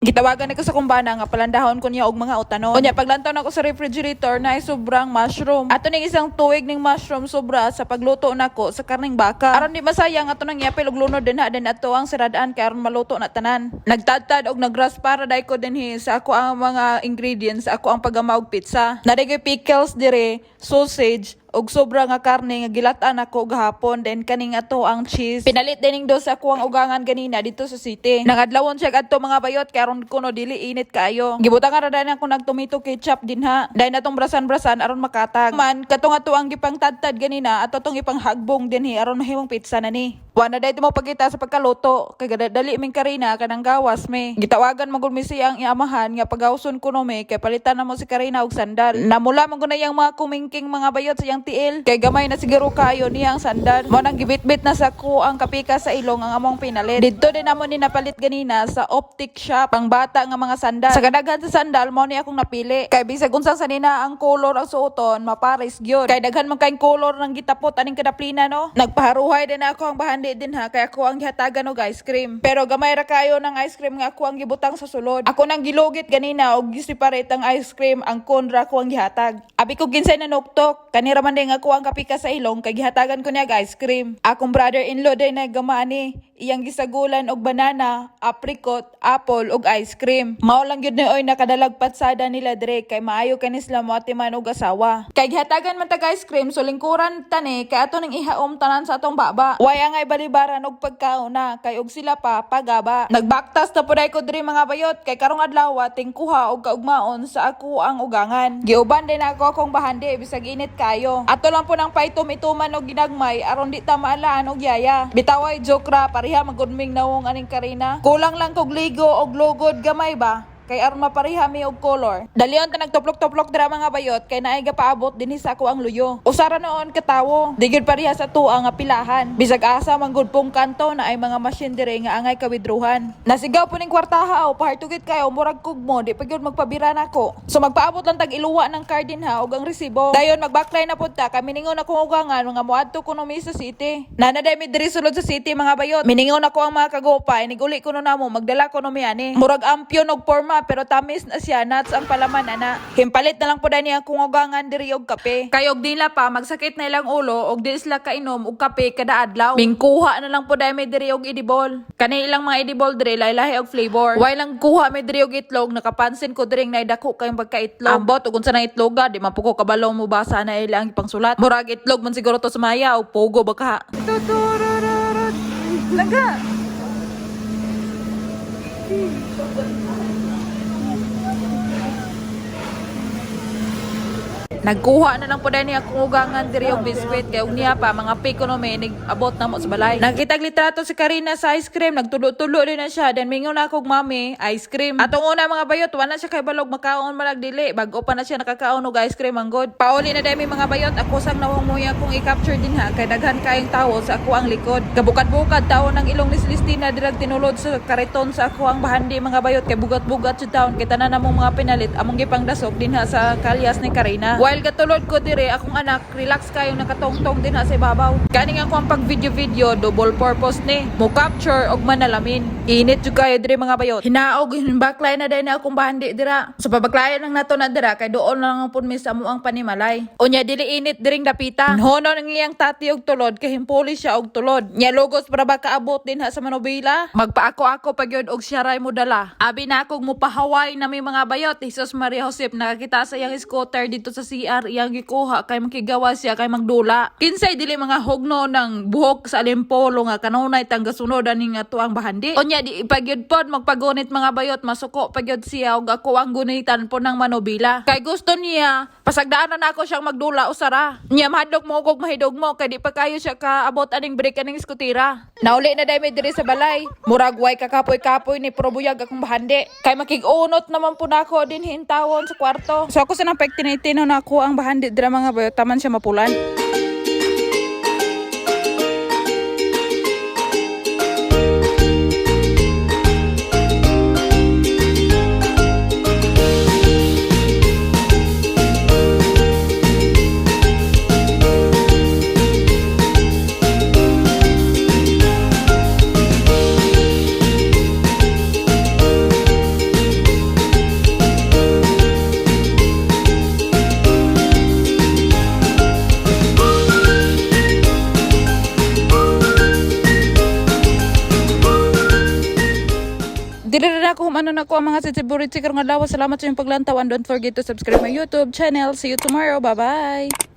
Gitawagan nako sa kumbana nga palandahon ko niya og mga utanon. Unya paglantaw nako sa refrigerator na sobrang mushroom. Ato ning isang tuig ning mushroom sobra sa pagluto nako sa karning baka. Aron di masayang ato nang yapil og lunod dinha din ato ang siradaan kay aron maluto na tanan. Nagtadtad og nagras para dai ko dinhi sa ako ang mga ingredients, ako ang pagamaw og pizza. Nadigay pickles dire, sausage, og sobra nga karne nga gilatan ako gahapon, then kaning ato ang cheese. Pinalit dining do sa kuang ugangan ganina dito sa city. Nangadlawon siya adto mga bayot karon kuno dili init kaayo. Gibutangan ra dai ako nag tomato ketchup dinha. Dai natong brasan-brasan aron makatag. Man katong ato ang gipang tadtad ganina ato tong ipang hagbong dinhi aron mahimong pizza na ni. Wala dai mo pagkita sa pagkaluto kay dali ming Karina kanang gawas me. Gitawagan magud mi siya ang iamahan nga pagawson kuno me kay palitan na mo si Karina og sandal. Namula man gud na yang mga kumingking mga bayot sa yang tiil kay gamay na siguro kayo niya ang sandal. Mo nang gibitbit na sa ko ang kapika sa ilong ang among pinalit. Didto din namo ni napalit ganina sa optic shop pang bata nga mga sandal. Sa kadaghan sa sandal mo ni akong napili kay bisag unsang sanina ang color ang suoton mapares gyud. Kay daghan man kay color nang gitapot aning kadaplina no. Nagpaharuhay din ako ang bahandi din ha kay ako ang gihatagan og ice cream. Pero gamay ra kayo ng ice cream nga ako ang gibutang sa sulod. Ako nang gilugit ganina og gi-separate ang ice cream ang konra ko ang gihatag. Abi ko ginsay na nuktok kanira man din ako ang kapika sa ilong kay gihatagan ko niya ice cream. Akong brother-in-law day na gamani iyang gisagulan og banana, apricot, apple ug ice cream. Mao lang gyud ni oy nakadalag patsada nila dire kay maayo kanis la mo atiman og asawa. Kay gihatagan man tag ice cream so lingkuran tani kay ato ning ihaom tanan sa atong baba. Way angay balibaran og pagkauna kay og sila pa pagaba. Nagbaktas na puday ko diri mga bayot kay karong adlaw ting kuha og kaugmaon sa ako ang ugangan. Giuban din ako akong bahandi bisag init kayo. Ato lang po nang paitom-ituman og ginagmay aron di ta maalaan og yaya. Bitaway joke ra pareha magudming nawong aning Karina. Kulang lang kog ligo og lugod gamay ba? Kay aron mapariha mi og color. Dalion ta nagtuplok-tuplok dira mga bayot kay naay gapaabot dinhi sa ako ang luyo. Usara noon katawo, digid pariha sa tuwa nga pilahan. Bisag asa manggod pong kanto na ay mga machine dire nga angay kawidruhan. Nasigaw po ning kwartaha o pahartugit kayo murag kugmo di pa gyud magpabira nako. So magpaabot lang tag iluwa ng card din ha og ang resibo. Dayon mag-backline na pud ta kay miningon ako ugangan nga moadto kuno mi sa city. Nanaday mi diri sulod sa city mga bayot. Miningon ako ang mga kagupay niguli kuno namo magdala kuno mi ani. Murag ampyon og forma pero tamis na siya nuts ang palaman ana. Himpalit na lang po niya kung ugangan diri og kape. Kayog dila pa magsakit na ilang ulo og di sila kainom og kape kada adlaw. Mingkuha na lang po mi diri og edible. Kani ilang mga edible diri lahi-lahi og flavor. Way lang kuha mi diri og itlog nakapansin ko diri nay dako kayong pagka-itlog. Ambot ug unsa na itlog di mapuko kabalo mo basa na ilang ipangsulat. Murag itlog man siguro to sa maya o pogo baka. Laga. Nagkuha na lang po dahil niya kung ugangan diri og biskwit kay og niya pa mga pikonomenig abot na mo sa balay. Nakitag litrato si Karina sa ice cream, nagtulo-tulo din na siya, then mingon na akong mami ice cream. Atong una mga bayot wala siya kay balog makaon malag dili, bago pa na siya nakakaon og ice cream ang god. Pauli na dami mga bayot, ako sang nawang muya kung i-capture din ha kay daghan kayong tawo sa ako ang likod. Kabukad-bukad tawo ng ilong ni Celestina dirag tinulod sa kariton sa ako ang bahandi mga bayot kay bugat-bugat sa taon kay tanan namong mga pinalit among gipangdasok din ha sa kalyas ni Karina. While katulod ko dire akong anak relax kayong nakatongtong din ha sa ibabaw. Kaning ako ang pag video double purpose ni mo capture og manalamin. Init jud kayo dire mga bayot. Hinaog backline na dai na akong bahandi dira. Sa pabaklayan lang nato na dira kay doon lang pud mi sa mo ang panimalay. Unya dili init diring dapita. Hono ng iyang tati og tulod kay himpuli siya og tulod. Nya logos para ba kaabot din ha sa Manobela. Magpaako-ako pa gyud og siyaray mo dala. Abi na akong mupahaway na may mga bayot. Jesus Maria Josep nakakita sa iyang scooter dito sa CR iyang gikuha kay makigawa siya kay magdula. Kinsay dili mga hugno ng buhok sa alimpolo nga kanunay tangga sunod ani nga tuang bahandi. Unya di ipagyud pod magpagunit mga bayot masuko pagyud siya og ako ang gunitan po ng Manobela. Kay gusto niya pasagdaanan ako siyang magdula usara. Nya mahadlok mo og mahidog mo kay di pa kayo siya kaabot aning break aning skutira. Nauli na dai mi diri sa balay. Murag way kakapoy-kapoy ni probuyag akong bahandi. Kay makigunot naman po nako din hintawon sa kwarto. So ako sa nang pagtinitino na ako ang bahandi dira mga bayot taman siya mapulan. Dili na ako humano na ko ang mga sisiburit karong adlaw. Salamat sa inyong paglantaw and don't forget to subscribe my YouTube channel. See you tomorrow. Bye-bye.